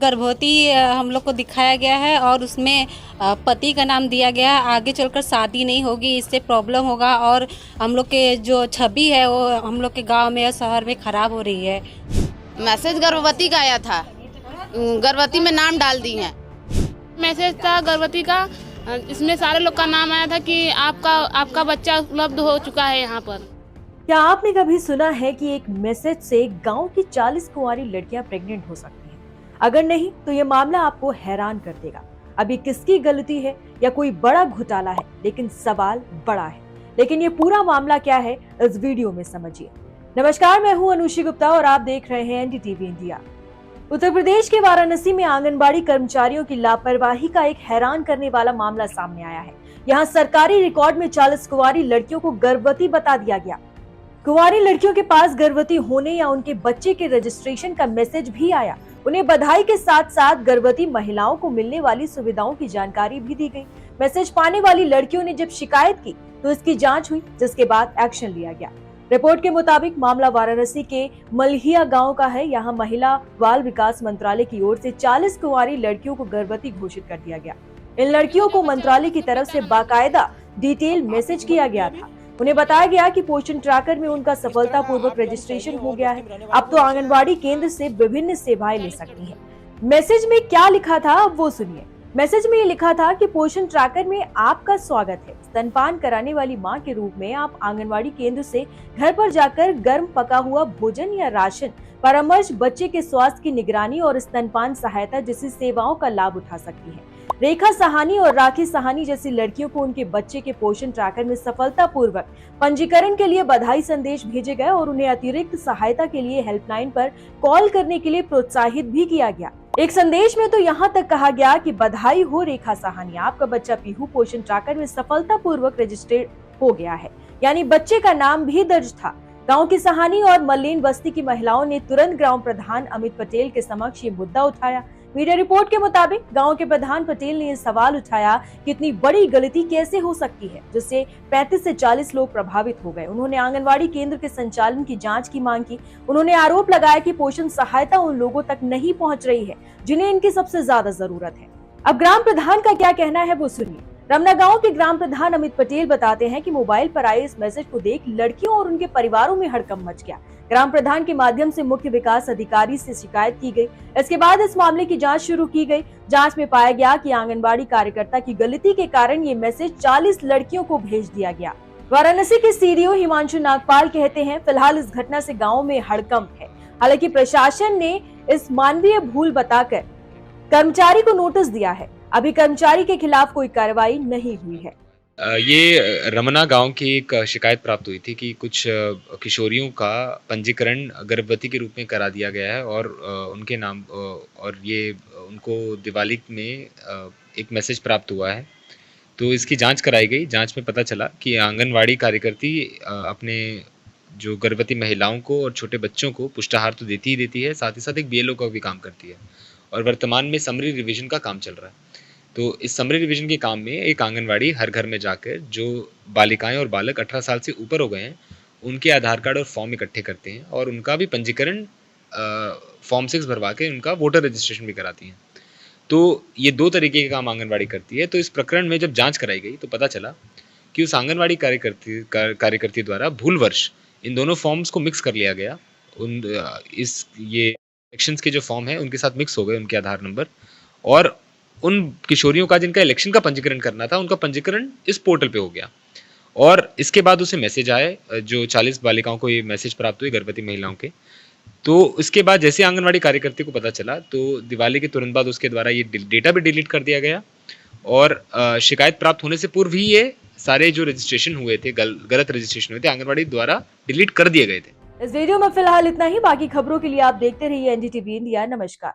गर्भवती हम लोग को दिखाया गया है और उसमें पति का नाम दिया गया है। आगे चलकर शादी नहीं होगी, इससे प्रॉब्लम होगा और हम लोग के जो छवि है वो हम लोग के गांव में या शहर में खराब हो रही है। मैसेज गर्भवती का आया था, गर्भवती में नाम डाल दी है। मैसेज था गर्भवती का, इसमें सारे लोग का नाम आया था कि आपका बच्चा उपलब्ध हो चुका है यहाँ पर। क्या आपने कभी सुना है कि एक मैसेज से गांव की 40 कुंवारी लड़कियां प्रेग्नेंट हो सकती हैं? अगर नहीं तो ये मामला आपको हैरान कर देगा। अब ये किसकी गलती है या कोई बड़ा घोटाला है, लेकिन सवाल बड़ा है। लेकिन ये पूरा मामला क्या है, इस वीडियो में समझिए। नमस्कार, मैं हूं अनुषी गुप्ता और आप देख रहे हैं एनडीटीवी इंडिया। उत्तर प्रदेश के वाराणसी में आंगनबाड़ी कर्मचारियों की लापरवाही का एक हैरान करने वाला मामला सामने आया है। यहाँ सरकारी रिकॉर्ड में 40 कुंवारी लड़कियों को गर्भवती बता दिया गया। कुंवारी लड़कियों के पास गर्भवती होने या उनके बच्चे के रजिस्ट्रेशन का मैसेज भी आया। उन्हें बधाई के साथ साथ गर्भवती महिलाओं को मिलने वाली सुविधाओं की जानकारी भी दी गई। मैसेज पाने वाली लड़कियों ने जब शिकायत की तो इसकी जांच हुई, जिसके बाद एक्शन लिया गया। रिपोर्ट के मुताबिक मामला वाराणसी के मलहिया गांव का है। यहाँ महिला बाल विकास मंत्रालय की ओर से 40 कुंवारी लड़कियों को गर्भवती घोषित कर दिया गया। इन लड़कियों को मंत्रालय की तरफ से बाकायदा डिटेल मैसेज किया गया था। उन्हें बताया गया कि पोषण ट्रैकर में उनका सफलतापूर्वक रजिस्ट्रेशन हो गया है। अब तो आंगनबाड़ी केंद्र से विभिन्न सेवाएं ले सकती हैं। मैसेज में क्या लिखा था, अब वो सुनिए। मैसेज में ये लिखा था कि पोषण ट्रैकर में आपका स्वागत है। स्तनपान कराने वाली मां के रूप में आप आंगनबाड़ी केंद्र से घर पर जाकर गर्म पका हुआ भोजन या राशन, परामर्श, बच्चे के स्वास्थ्य की निगरानी और स्तनपान सहायता जैसी सेवाओं का लाभ उठा सकती है। रेखा साहनी और राखी साहनी जैसी लड़कियों को उनके बच्चे के पोषण ट्रैकर में सफलतापूर्वक पंजीकरण के लिए बधाई संदेश भेजे गए और उन्हें अतिरिक्त सहायता के लिए हेल्पलाइन पर कॉल करने के लिए प्रोत्साहित भी किया गया। एक संदेश में तो यहाँ तक कहा गया कि बधाई हो रेखा साहनी, आपका बच्चा पीहू पोषण ट्रैकर में सफलतापूर्वक रजिस्टर्ड हो गया है, यानी बच्चे का नाम भी दर्ज था। गांव की सहानी और मल्लेन बस्ती की महिलाओं ने तुरंत ग्राम प्रधान अमित पटेल के समक्ष ये मुद्दा उठाया। मीडिया रिपोर्ट के मुताबिक गांव के प्रधान पटेल ने ये सवाल उठाया कि इतनी बड़ी गलती कैसे हो सकती है, जिससे 35 से 40 लोग प्रभावित हो गए। उन्होंने आंगनबाड़ी केंद्र के संचालन की जांच की मांग की। उन्होंने आरोप लगाया कि पोषण सहायता उन लोगों तक नहीं पहुंच रही है जिन्हें इनकी सबसे ज्यादा जरूरत है। अब ग्राम प्रधान का क्या कहना है वो सुनिए। रमना गांव के ग्राम प्रधान अमित पटेल बताते हैं कि मोबाइल पर आए इस मैसेज को देख लड़कियों और उनके परिवारों में हड़कंप मच गया। ग्राम प्रधान के माध्यम से मुख्य विकास अधिकारी से शिकायत की गई। इसके बाद इस मामले की जांच शुरू की गई। जांच में पाया गया कि आंगनबाड़ी कार्यकर्ता की गलती के कारण ये मैसेज 40 लड़कियों को भेज दिया गया। वाराणसी के सीडीओ हिमांशु नागपाल कहते हैं, फिलहाल इस घटना से गाँव में हड़कंप है। हालांकि प्रशासन ने इस मानवीय भूल बताकर कर्मचारी को नोटिस दिया है। अभी कर्मचारी के खिलाफ कोई कार्रवाई नहीं हुई है। ये रमना गांव की एक शिकायत प्राप्त हुई थी कि कुछ किशोरियों का पंजीकरण गर्भवती के रूप में करा दिया गया है और उनके नाम और ये उनको दिवाली में एक मैसेज प्राप्त हुआ है। तो इसकी जांच कराई गई। जांच में पता चला कि आंगनवाड़ी कार्यकर्ती अपने जो गर्भवती महिलाओं को और छोटे बच्चों को पुष्टाहार तो देती ही देती है, साथ ही साथ एक बीएलओ का भी काम करती है और वर्तमान में समरी रिवीजन का काम चल रहा है। तो इस समरी रिवीजन के काम में एक आंगनवाड़ी हर घर में जाकर जो बालिकाएं और बालक 18 साल से ऊपर हो गए हैं उनके आधार कार्ड और फॉर्म इकट्ठे करते हैं और उनका भी पंजीकरण फॉर्म 6 भरवा के उनका वोटर रजिस्ट्रेशन भी कराती हैं। तो ये 2 तरीके के काम आंगनवाड़ी करती है। तो इस प्रकरण में जब जांच कराई गई तो पता चला कि उस आंगनवाड़ी कार्यकर्ती द्वारा भूलवश इन दोनों फॉर्म्स को मिक्स कर लिया गया। ये इलेक्शंस के जो फॉर्म है उनके साथ मिक्स हो गए उनके आधार नंबर, और उन किशोरियों का जिनका इलेक्शन का पंजीकरण करना था उनका पंजीकरण इस पोर्टल पे हो गया। और इसके बाद उसे मैसेज आए, जो 40 बालिकाओं को ये मैसेज प्राप्त हुए गर्भवती महिलाओं के। तो इसके बाद जैसे आंगनवाड़ी कार्यकर्ती को पता चला तो दिवाली के तुरंत बाद उसके द्वारा ये डेटा भी डिलीट कर दिया गया और शिकायत प्राप्त होने से पूर्व ही ये सारे जो रजिस्ट्रेशन हुए थे, गलत रजिस्ट्रेशन हुए थे, आंगनवाड़ी द्वारा डिलीट कर दिए गए थे। इस वीडियो में फिलहाल इतना ही। बाकी खबरों के लिए आप देखते रहिए एनडीटीवी इंडिया। नमस्कार।